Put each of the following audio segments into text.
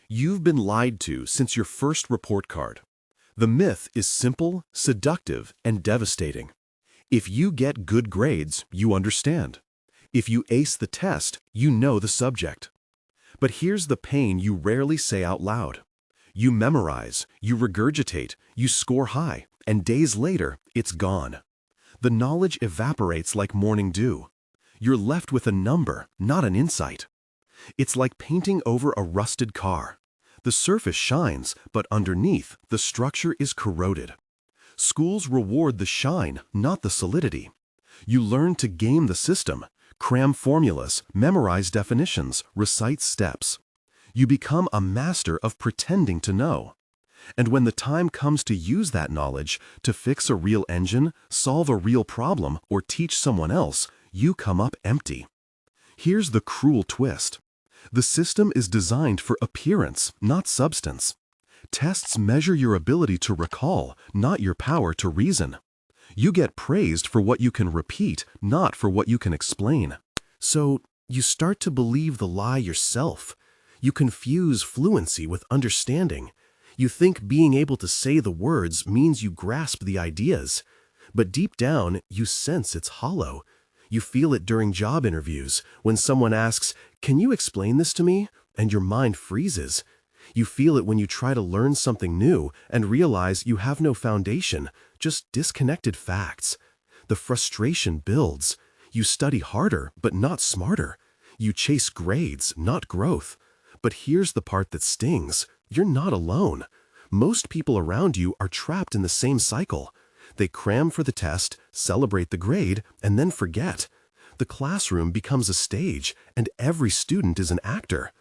You've been lied to since your first report card. The myth is simple, seductive, and devastating. If you get good grades, you understand. If you ace the test, you know the subject. But here's the pain you rarely say out loud. You memorize, you regurgitate, you score high, and days later, it's gone. The knowledge evaporates like morning dew. You're left with a number, not an insight. It's like painting over a rusted car. The surface shines, but underneath, the structure is corroded. Schools reward the shine, not the solidity. You learn to game the system, cram formulas, memorize definitions, recite steps. You become a master of pretending to know. And when the time comes to use that knowledge to fix a real engine, solve a real problem, or teach someone else, you come up empty. Here's the cruel twist. The system is designed for appearance, not substance. Tests measure your ability to recall, not your power to reason. You get praised for what you can repeat, not for what you can explain. So, you start to believe the lie yourself. You confuse fluency with understanding. You think being able to say the words means you grasp the ideas. But deep down, you sense it's hollow. You feel it during job interviews, when someone asks, "Can you explain this to me?" and your mind freezes. You feel it when you try to learn something new and realize you have no foundation, just disconnected facts. The frustration builds. You study harder, but not smarter. You chase grades, not growth. But here's the part that stings. You're not alone. Most people around you are trapped in the same cycle. They cram for the test, celebrate the grade, and then forget. The classroom becomes a stage, and every student is an actor.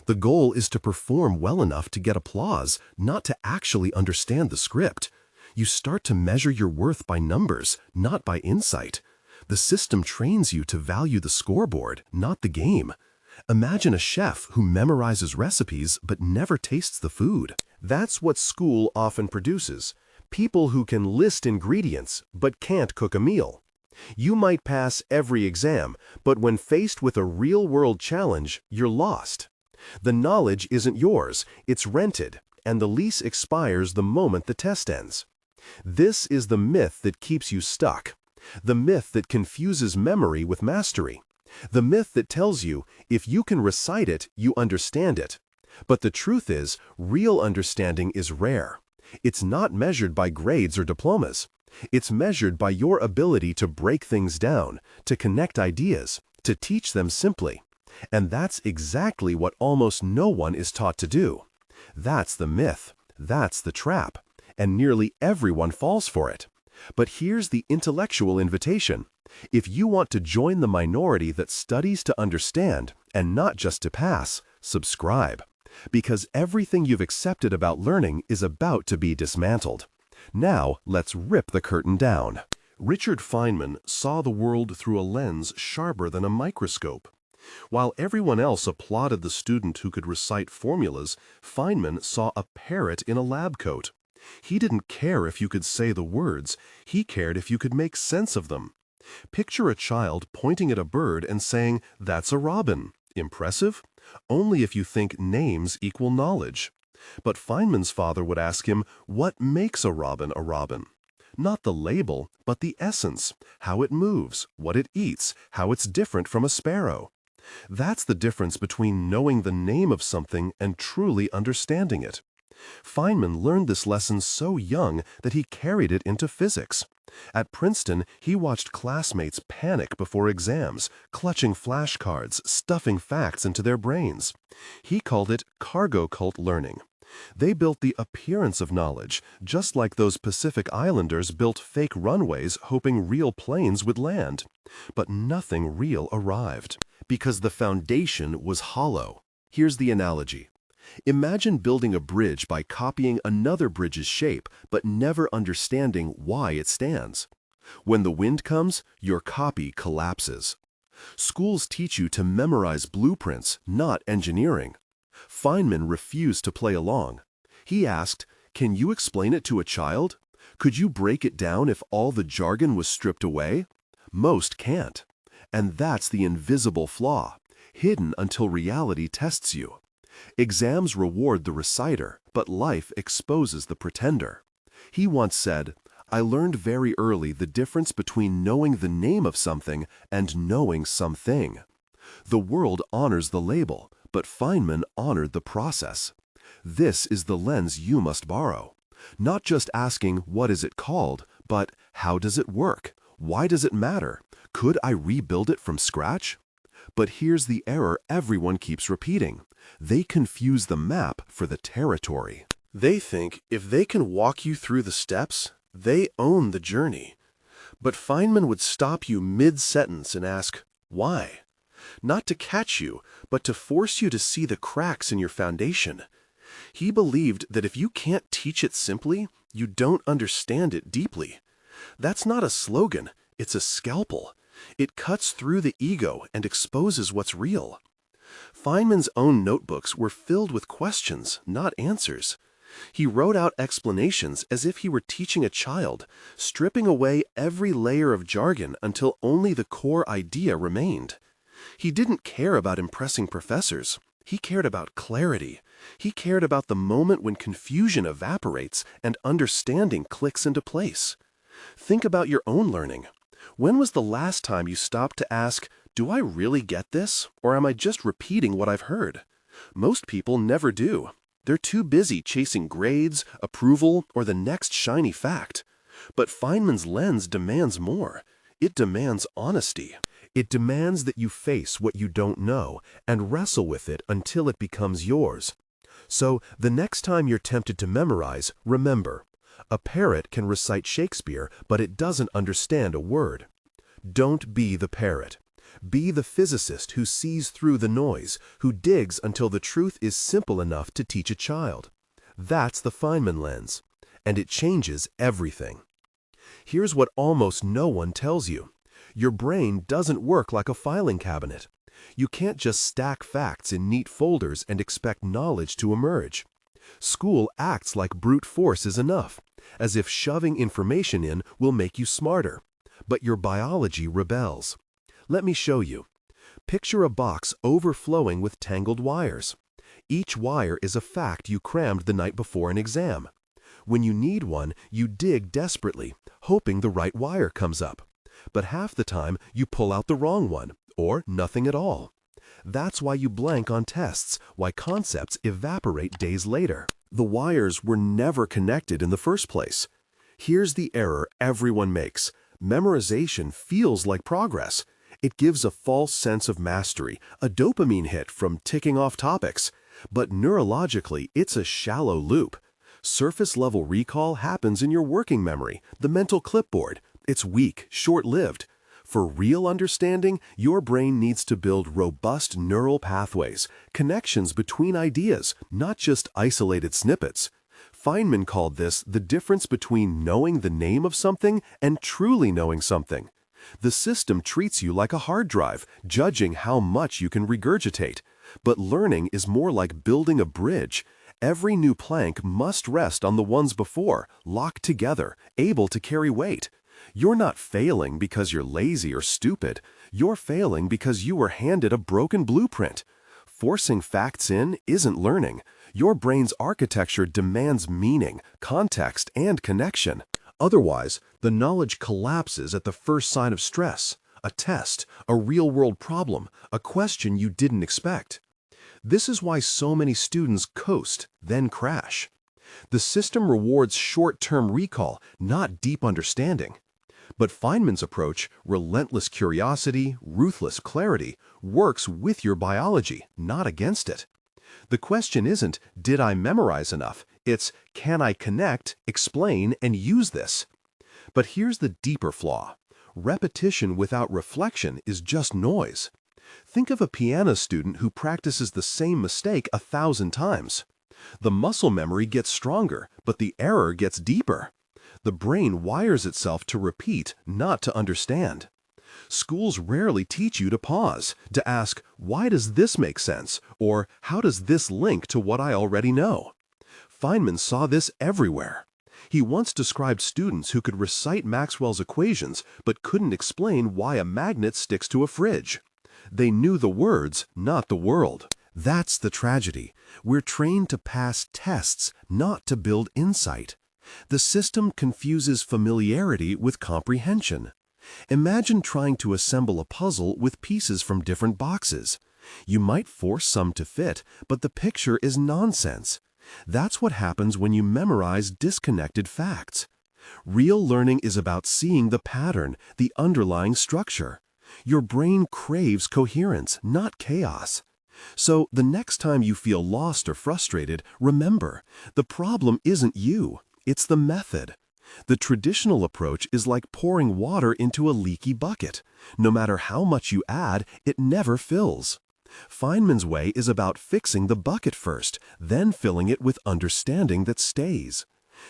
The goal is to perform well enough to get applause, not to actually understand the script. You start to measure your worth by numbers, not by insight. The system trains you to value the scoreboard, not the game. Imagine a chef who memorizes recipes but never tastes the food. That's what school often produces. People who can list ingredients but can't cook a meal. You might pass every exam, but when faced with a real-world challenge, you're lost. The knowledge isn't yours, it's rented, and the lease expires the moment the test ends. This is the myth that keeps you stuck. The myth that confuses memory with mastery. The myth that tells you, if you can recite it, you understand it. But the truth is, real understanding is rare. It's not measured by grades or diplomas. It's measured by your ability to break things down, to connect ideas, to teach them simply. And that's exactly what almost no one is taught to do. That's the myth. That's the trap. And nearly everyone falls for it. But here's the intellectual invitation. If you want to join the minority that studies to understand and not just to pass, subscribe. Because everything you've accepted about learning is about to be dismantled. Now, let's rip the curtain down. Richard Feynman saw the world through a lens sharper than a microscope. While everyone else applauded the student who could recite formulas, Feynman saw a parrot in a lab coat. He didn't care if you could say the words, he cared if you could make sense of them. Picture a child pointing at a bird and saying, "That's a robin." Impressive? Only if you think names equal knowledge. But Feynman's father would ask him, what makes a robin a robin? Not the label, but the essence, how it moves, what it eats, how it's different from a sparrow. That's the difference between knowing the name of something and truly understanding it. Feynman learned this lesson so young that he carried it into physics. At Princeton, he watched classmates panic before exams, clutching flashcards, stuffing facts into their brains. He called it cargo cult learning. They built the appearance of knowledge, just like those Pacific Islanders built fake runways hoping real planes would land. But nothing real arrived, because the foundation was hollow. Here's the analogy. Imagine building a bridge by copying another bridge's shape, but never understanding why it stands. When the wind comes, your copy collapses. Schools teach you to memorize blueprints, not engineering. Feynman refused to play along. He asked, "Can you explain it to a child? Could you break it down if all the jargon was stripped away?" Most can't. And that's the invisible flaw, hidden until reality tests you. Exams reward the reciter, but life exposes the pretender. He once said, "I learned very early the difference between knowing the name of something and knowing something." The world honors the label, but Feynman honored the process. This is the lens you must borrow. Not just asking, what is it called, but how does it work? Why does it matter? Could I rebuild it from scratch? But here's the error everyone keeps repeating. They confuse the map for the territory. They think if they can walk you through the steps, they own the journey. But Feynman would stop you mid-sentence and ask, why? Not to catch you, but to force you to see the cracks in your foundation. He believed that if you can't teach it simply, you don't understand it deeply. That's not a slogan, it's a scalpel. It cuts through the ego and exposes what's real. Feynman's own notebooks were filled with questions, not answers. He wrote out explanations as if he were teaching a child, stripping away every layer of jargon until only the core idea remained. He didn't care about impressing professors. He cared about clarity. He cared about the moment when confusion evaporates and understanding clicks into place. Think about your own learning. When was the last time you stopped to ask, do I really get this, or am I just repeating what I've heard? Most people never do. They're too busy chasing grades, approval, or the next shiny fact. But Feynman's lens demands more. It demands honesty. It demands that you face what you don't know and wrestle with it until it becomes yours. So, the next time you're tempted to memorize, remember, a parrot can recite Shakespeare, but it doesn't understand a word. Don't be the parrot. Be the physicist who sees through the noise, who digs until the truth is simple enough to teach a child. That's the Feynman lens, and it changes everything. Here's what almost no one tells you. Your brain doesn't work like a filing cabinet. You can't just stack facts in neat folders and expect knowledge to emerge. School acts like brute force is enough, as if shoving information in will make you smarter. But your biology rebels. Let me show you. Picture a box overflowing with tangled wires. Each wire is a fact you crammed the night before an exam. When you need one, you dig desperately, hoping the right wire comes up. But half the time, you pull out the wrong one, or nothing at all. That's why you blank on tests, why concepts evaporate days later. The wires were never connected in the first place. Here's the error everyone makes. Memorization feels like progress. It gives a false sense of mastery, a dopamine hit from ticking off topics. But neurologically, it's a shallow loop. Surface-level recall happens in your working memory, the mental clipboard. It's weak, short-lived. For real understanding, your brain needs to build robust neural pathways, connections between ideas, not just isolated snippets. Feynman called this the difference between knowing the name of something and truly knowing something. The system treats you like a hard drive, judging how much you can regurgitate. But learning is more like building a bridge. Every new plank must rest on the ones before, locked together, able to carry weight. You're not failing because you're lazy or stupid. You're failing because you were handed a broken blueprint. Forcing facts in isn't learning. Your brain's architecture demands meaning, context, and connection. Otherwise, the knowledge collapses at the first sign of stress, a test, a real-world problem, a question you didn't expect. This is why so many students coast, then crash. The system rewards short-term recall, not deep understanding. But Feynman's approach, relentless curiosity, ruthless clarity, works with your biology, not against it. The question isn't, did I memorize enough? It's, can I connect, explain, and use this? But here's the deeper flaw. Repetition without reflection is just noise. Think of a piano student who practices the same mistake 1,000 times. The muscle memory gets stronger, but the error gets deeper. The brain wires itself to repeat, not to understand. Schools rarely teach you to pause, to ask, why does this make sense? Or how does this link to what I already know? Feynman saw this everywhere. He once described students who could recite Maxwell's equations but couldn't explain why a magnet sticks to a fridge. They knew the words, not the world. That's the tragedy. We're trained to pass tests, not to build insight. The system confuses familiarity with comprehension. Imagine trying to assemble a puzzle with pieces from different boxes. You might force some to fit, but the picture is nonsense. That's what happens when you memorize disconnected facts. Real learning is about seeing the pattern, the underlying structure. Your brain craves coherence, not chaos. So the next time you feel lost or frustrated, remember, the problem isn't you, it's the method. The traditional approach is like pouring water into a leaky bucket. No matter how much you add, it never fills. Feynman's way is about fixing the bucket first, then filling it with understanding that stays.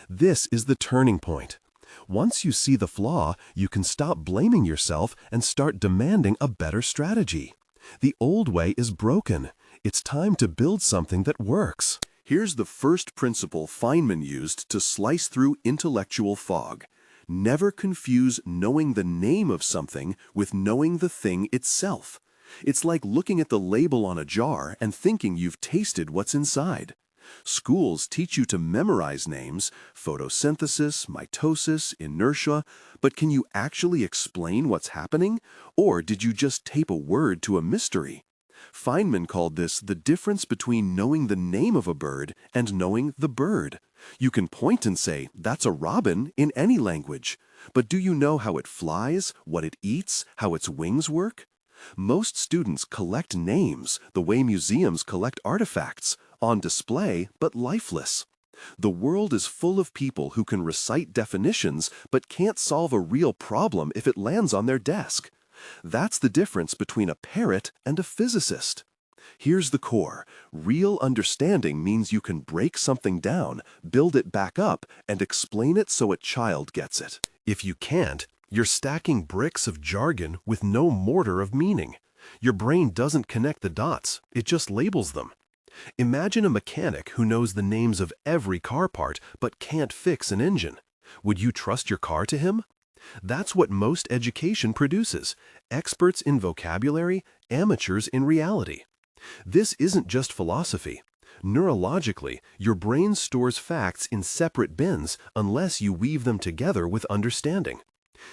This is the turning point. Once you see the flaw, you can stop blaming yourself and start demanding a better strategy. The old way is broken. It's time to build something that works. Here's the first principle Feynman used to slice through intellectual fog. Never confuse knowing the name of something with knowing the thing itself. It's like looking at the label on a jar and thinking you've tasted what's inside. Schools teach you to memorize names, photosynthesis, mitosis, inertia, but can you actually explain what's happening? Or did you just tape a word to a mystery? Feynman called this the difference between knowing the name of a bird and knowing the bird. You can point and say, "That's a robin," in any language. But do you know how it flies, what it eats, how its wings work? Most students collect names the way museums collect artifacts, on display but lifeless. The world is full of people who can recite definitions but can't solve a real problem if it lands on their desk. That's the difference between a parrot and a physicist. Here's the core. Real understanding means you can break something down, build it back up, and explain it so a child gets it. If you can't, you're stacking bricks of jargon with no mortar of meaning. Your brain doesn't connect the dots, it just labels them. Imagine a mechanic who knows the names of every car part but can't fix an engine. Would you trust your car to him? That's what most education produces: experts in vocabulary, amateurs in reality. This isn't just philosophy. Neurologically, your brain stores facts in separate bins unless you weave them together with understanding.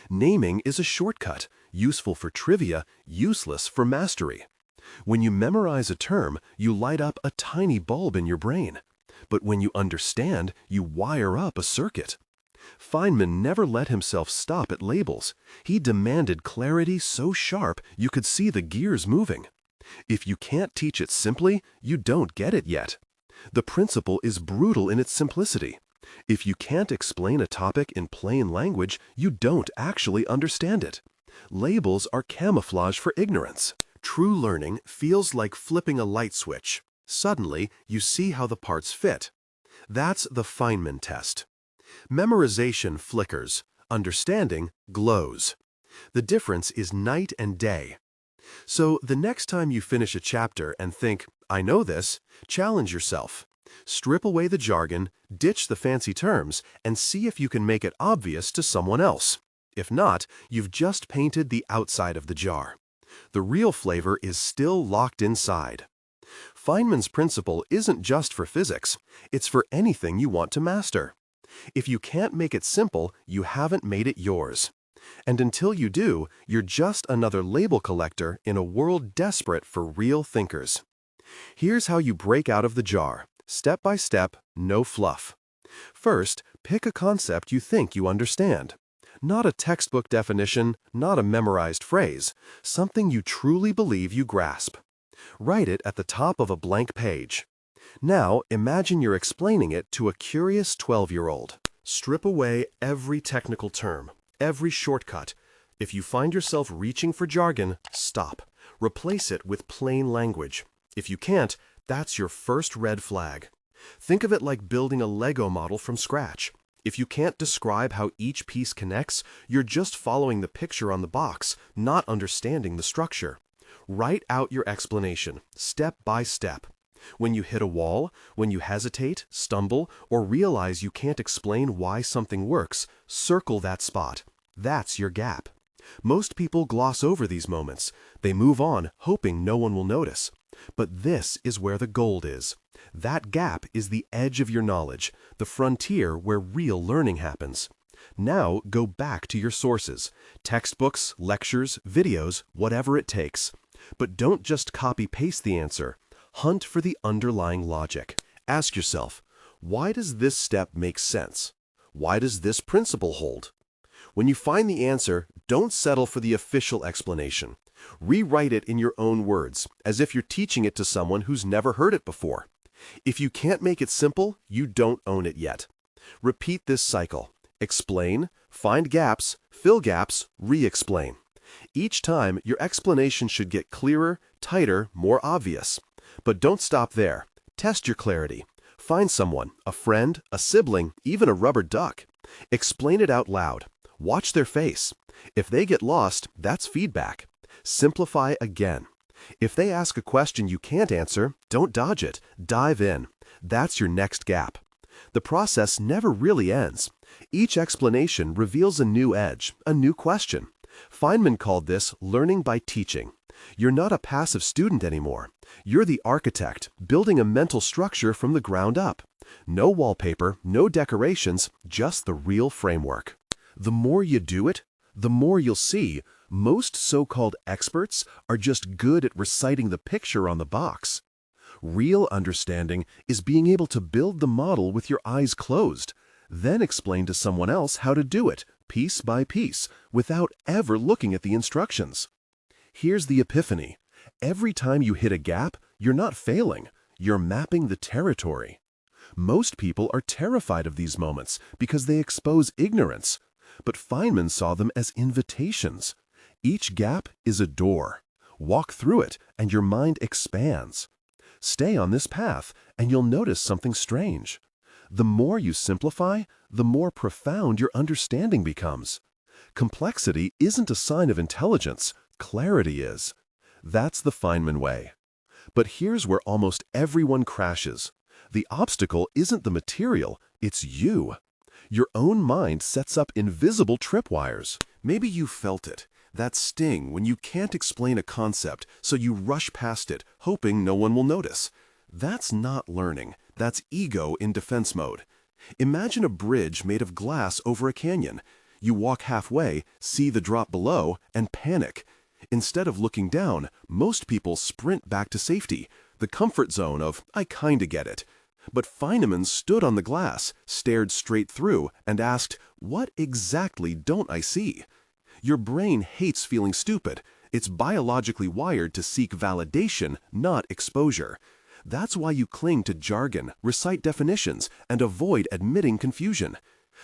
Naming is a shortcut, useful for trivia, useless for mastery. When you memorize a term, you light up a tiny bulb in your brain. But when you understand, you wire up a circuit. Feynman never let himself stop at labels. He demanded clarity so sharp you could see the gears moving. If you can't teach it simply, you don't get it yet. The principle is brutal in its simplicity. If you can't explain a topic in plain language, you don't actually understand it. Labels are camouflage for ignorance. True learning feels like flipping a light switch. Suddenly, you see how the parts fit. That's the Feynman test. Memorization flickers. Understanding glows. The difference is night and day. So the next time you finish a chapter and think, "I know this," challenge yourself. Strip away the jargon, ditch the fancy terms, and see if you can make it obvious to someone else. If not, you've just painted the outside of the jar. The real flavor is still locked inside. Feynman's principle isn't just for physics. It's for anything you want to master. If you can't make it simple, you haven't made it yours. And until you do, you're just another label collector in a world desperate for real thinkers. Here's how you break out of the jar. Step by step, no fluff. First, pick a concept you think you understand. Not a textbook definition, not a memorized phrase, something you truly believe you grasp. Write it at the top of a blank page. Now, imagine you're explaining it to a curious 12-year-old. Strip away every technical term, every shortcut. If you find yourself reaching for jargon, stop. Replace it with plain language. If you can't, that's your first red flag. Think of it like building a Lego model from scratch. If you can't describe how each piece connects, you're just following the picture on the box, not understanding the structure. Write out your explanation, step by step. When you hit a wall, when you hesitate, stumble, or realize you can't explain why something works, circle that spot. That's your gap. Most people gloss over these moments. They move on, hoping no one will notice. But this is where the gold is. That gap is the edge of your knowledge, the frontier where real learning happens. Now go back to your sources, textbooks, lectures, videos, whatever it takes. But don't just copy-paste the answer. Hunt for the underlying logic. Ask yourself, why does this step make sense? Why does this principle hold? When you find the answer, don't settle for the official explanation. Rewrite it in your own words, as if you're teaching it to someone who's never heard it before. If you can't make it simple, you don't own it yet. Repeat this cycle. Explain, find gaps, fill gaps, re-explain. Each time, your explanation should get clearer, tighter, more obvious. But don't stop there. Test your clarity. Find someone, a friend, a sibling, even a rubber duck. Explain it out loud. Watch their face. If they get lost, that's feedback. Simplify again. If they ask a question you can't answer, don't dodge it. Dive in. That's your next gap. The process never really ends. Each explanation reveals a new edge, a new question. Feynman called this learning by teaching. You're not a passive student anymore. You're the architect, building a mental structure from the ground up. No wallpaper, no decorations, just the real framework. The more you do it, the more you'll see most so-called experts are just good at reciting the picture on the box. Real understanding is being able to build the model with your eyes closed, then explain to someone else how to do it, piece by piece, without ever looking at the instructions. Here's the epiphany. Every time you hit a gap, you're not failing. You're mapping the territory. Most people are terrified of these moments because they expose ignorance. But Feynman saw them as invitations. Each gap is a door. Walk through it, and your mind expands. Stay on this path, and you'll notice something strange. The more you simplify, the more profound your understanding becomes. Complexity isn't a sign of intelligence. Clarity is. That's the Feynman way. But here's where almost everyone crashes. The obstacle isn't the material, it's you. Your own mind sets up invisible tripwires. Maybe you felt it, that sting when you can't explain a concept, so you rush past it, hoping no one will notice. That's not learning. That's ego in defense mode. Imagine a bridge made of glass over a canyon. You walk halfway, see the drop below, and panic. Instead of looking down, most people sprint back to safety, the comfort zone of, I kinda get it. But Feynman stood on the glass, stared straight through, and asked, what exactly don't I see? Your brain hates feeling stupid. It's biologically wired to seek validation, not exposure. That's why you cling to jargon, recite definitions, and avoid admitting confusion.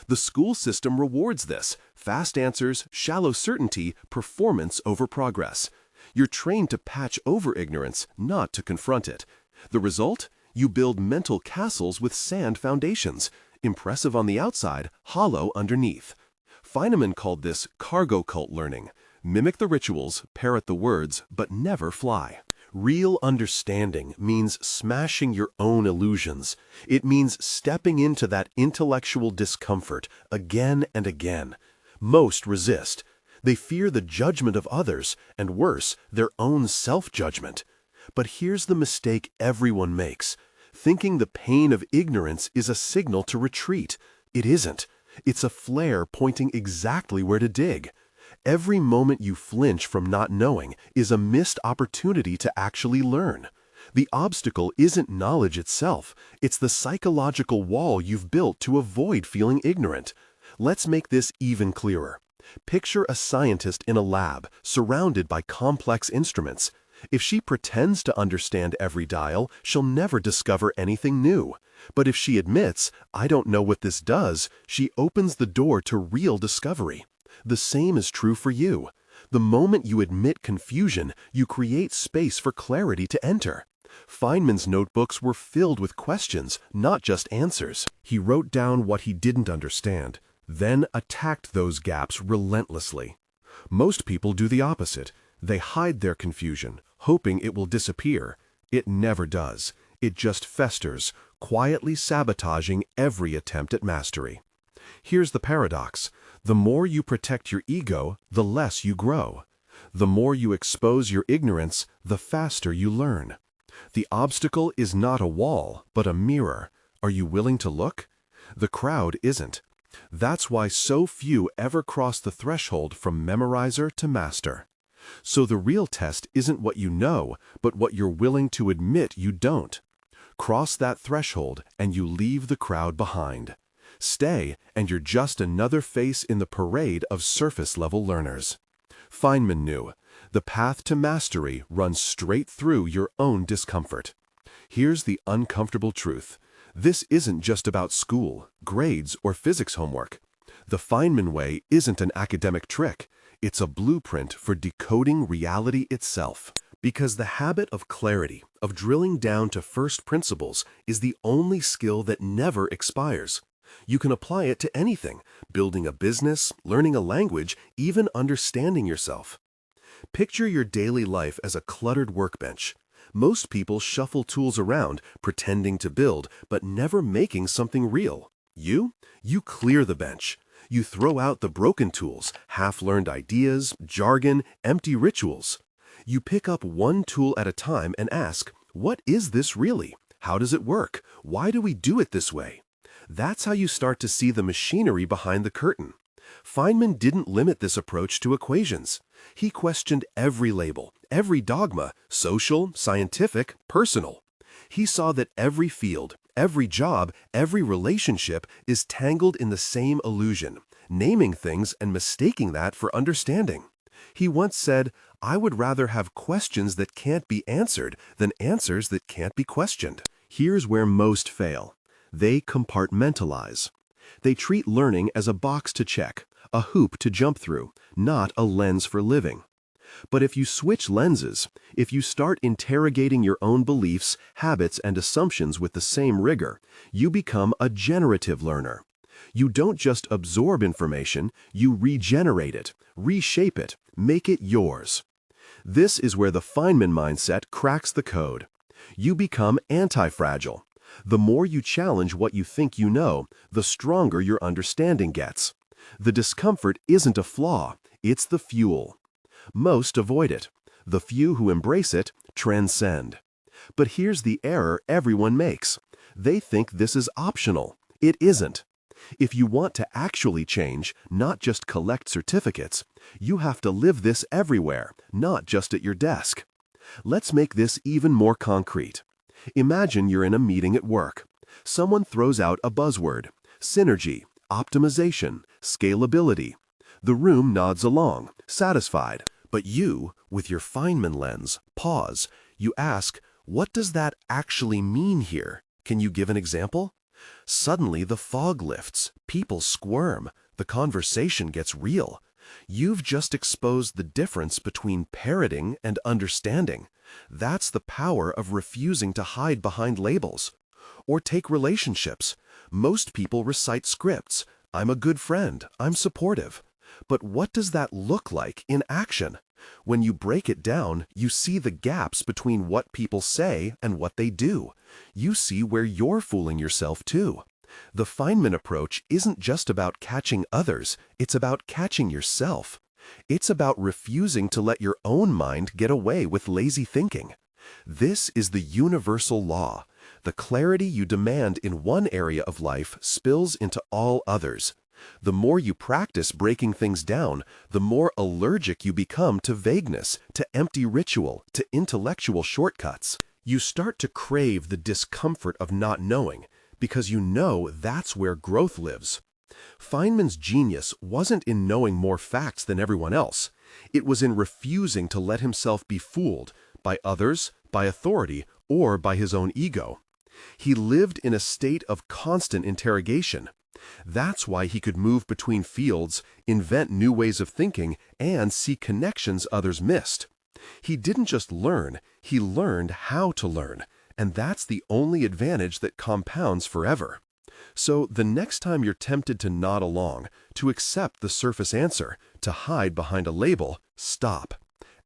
The school system rewards this: fast answers, shallow certainty, performance over progress. You're trained to patch over ignorance, not to confront it. The result? You build mental castles with sand foundations, impressive on the outside, hollow underneath. Feynman called this cargo cult learning. Mimic the rituals, parrot the words, but never fly. Real understanding means smashing your own illusions. It means stepping into that intellectual discomfort again and again. Most resist. They fear the judgment of others, and worse, their own self-judgment. But here's the mistake everyone makes: thinking the pain of ignorance is a signal to retreat. It isn't. It's a flare pointing exactly where to dig. Every moment you flinch from not knowing is a missed opportunity to actually learn. The obstacle isn't knowledge itself. It's the psychological wall you've built to avoid feeling ignorant. Let's make this even clearer. Picture a scientist in a lab, surrounded by complex instruments. If she pretends to understand every dial, she'll never discover anything new. But if she admits, I don't know what this does, she opens the door to real discovery. The same is true for you. The moment you admit confusion, you create space for clarity to enter. Feynman's notebooks were filled with questions, not just answers. He wrote down what he didn't understand, then attacked those gaps relentlessly. Most people do the opposite. They hide their confusion, hoping it will disappear. It never does. It just festers, quietly sabotaging every attempt at mastery. Here's the paradox. The more you protect your ego, the less you grow. The more you expose your ignorance, the faster you learn. The obstacle is not a wall, but a mirror. Are you willing to look? The crowd isn't. That's why so few ever cross the threshold from memorizer to master. So the real test isn't what you know, but what you're willing to admit you don't. Cross that threshold and you leave the crowd behind. Stay, and you're just another face in the parade of surface-level learners. Feynman knew, the path to mastery runs straight through your own discomfort. Here's the uncomfortable truth. This isn't just about school, grades, or physics homework. The Feynman way isn't an academic trick. It's a blueprint for decoding reality itself. Because the habit of clarity, of drilling down to first principles, is the only skill that never expires. You can apply it to anything, building a business, learning a language, even understanding yourself. Picture your daily life as a cluttered workbench. Most people shuffle tools around, pretending to build, but never making something real. You clear the bench. You throw out the broken tools, half-learned ideas, jargon, empty rituals. You pick up one tool at a time and ask, what is this really? How does it work? Why do we do it this way? That's how you start to see the machinery behind the curtain. Feynman didn't limit this approach to equations. He questioned every label, every dogma, social, scientific, personal. He saw that every field, every job, every relationship is tangled in the same illusion, naming things and mistaking that for understanding. He once said, I would rather have questions that can't be answered than answers that can't be questioned. Here's where most fail. They compartmentalize. They treat learning as a box to check, a hoop to jump through, not a lens for living. But if you switch lenses, if you start interrogating your own beliefs, habits, and assumptions with the same rigor, you become a generative learner. You don't just absorb information, you regenerate it, reshape it, make it yours. This is where the Feynman mindset cracks the code. You become anti-fragile. The more you challenge what you think you know, the stronger your understanding gets. The discomfort isn't a flaw, it's the fuel. Most avoid it. The few who embrace it transcend. But here's the error everyone makes. They think this is optional. It isn't. If you want to actually change, not just collect certificates, you have to live this everywhere, not just at your desk. Let's make this even more concrete. Imagine you're in a meeting at work. Someone throws out a buzzword: synergy, optimization, scalability. The room nods along, satisfied. But you, with your Feynman lens, pause. You ask, what does that actually mean here? Can you give an example? Suddenly the fog lifts, people squirm, the conversation gets real. You've just exposed the difference between parroting and understanding. That's the power of refusing to hide behind labels. Or take relationships. Most people recite scripts. I'm a good friend, I'm supportive. But what does that look like in action? When you break it down, you see the gaps between what people say and what they do. You see where you're fooling yourself too. The Feynman approach isn't just about catching others, it's about catching yourself. It's about refusing to let your own mind get away with lazy thinking. This is the universal law. The clarity you demand in one area of life spills into all others. The more you practice breaking things down, the more allergic you become to vagueness, to empty ritual, to intellectual shortcuts. You start to crave the discomfort of not knowing, because you know that's where growth lives. Feynman's genius wasn't in knowing more facts than everyone else. It was in refusing to let himself be fooled by others, by authority, or by his own ego. He lived in a state of constant interrogation. That's why he could move between fields, invent new ways of thinking, and see connections others missed. He didn't just learn, he learned how to learn, and that's the only advantage that compounds forever. So the next time you're tempted to nod along, to accept the surface answer, to hide behind a label, stop.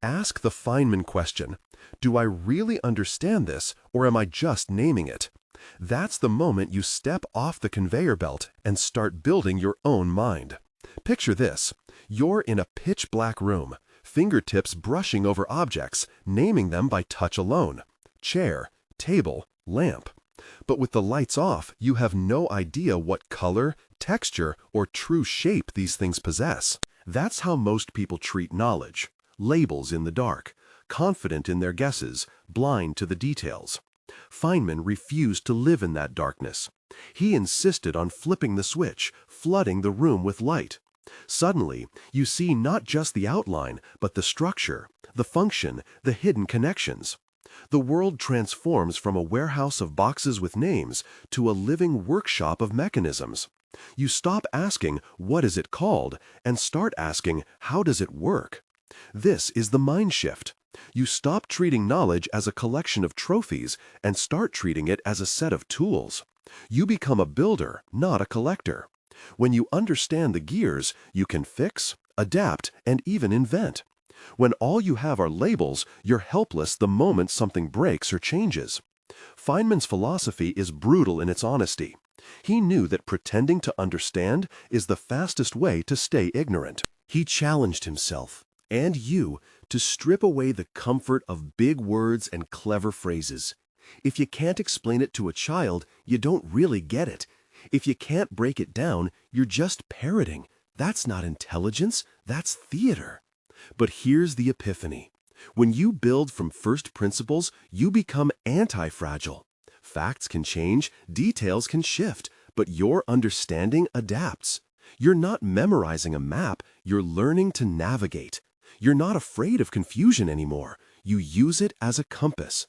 Ask the Feynman question: do I really understand this, or am I just naming it? That's the moment you step off the conveyor belt and start building your own mind. Picture this. You're in a pitch-black room, fingertips brushing over objects, naming them by touch alone. Chair, table, lamp. But with the lights off, you have no idea what color, texture, or true shape these things possess. That's how most people treat knowledge. Labels in the dark, confident in their guesses, blind to the details. Feynman refused to live in that darkness. He insisted on flipping the switch, flooding the room with light. Suddenly, you see not just the outline, but the structure, the function, the hidden connections. The world transforms from a warehouse of boxes with names to a living workshop of mechanisms. You stop asking, "What is it called?" and start asking, "How does it work?" This is the mind shift. You stop treating knowledge as a collection of trophies and start treating it as a set of tools. You become a builder, not a collector. When you understand the gears, you can fix, adapt, and even invent. When all you have are labels, you're helpless the moment something breaks or changes. Feynman's philosophy is brutal in its honesty. He knew that pretending to understand is the fastest way to stay ignorant. He challenged himself, and you, to strip away the comfort of big words and clever phrases. If you can't explain it to a child, you don't really get it. If you can't break it down, you're just parroting. That's not intelligence, that's theater. But here's the epiphany. When you build from first principles, you become anti-fragile. Facts can change, details can shift, but your understanding adapts. You're not memorizing a map, you're learning to navigate. You're not afraid of confusion anymore. You use it as a compass.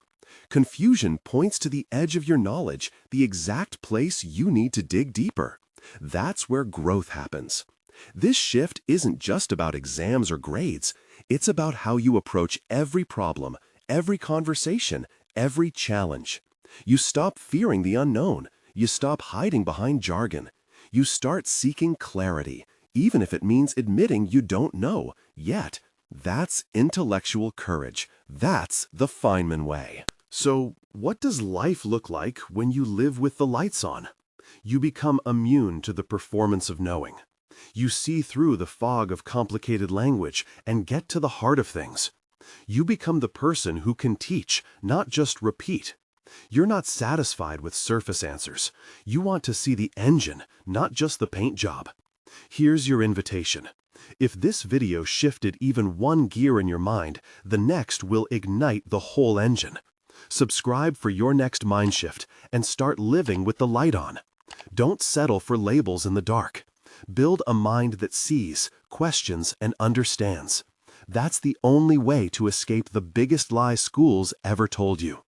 Confusion points to the edge of your knowledge, the exact place you need to dig deeper. That's where growth happens. This shift isn't just about exams or grades. It's about how you approach every problem, every conversation, every challenge. You stop fearing the unknown. You stop hiding behind jargon. You start seeking clarity, even if it means admitting you don't know yet. That's intellectual courage. That's the Feynman way. So, what does life look like when you live with the lights on? You become immune to the performance of knowing. You see through the fog of complicated language and get to the heart of things. You become the person who can teach, not just repeat. You're not satisfied with surface answers. You want to see the engine, not just the paint job. Here's your invitation. If this video shifted even one gear in your mind, the next will ignite the whole engine. Subscribe for your next mind shift and start living with the light on. Don't settle for labels in the dark. Build a mind that sees, questions, and understands. That's the only way to escape the biggest lie schools ever told you.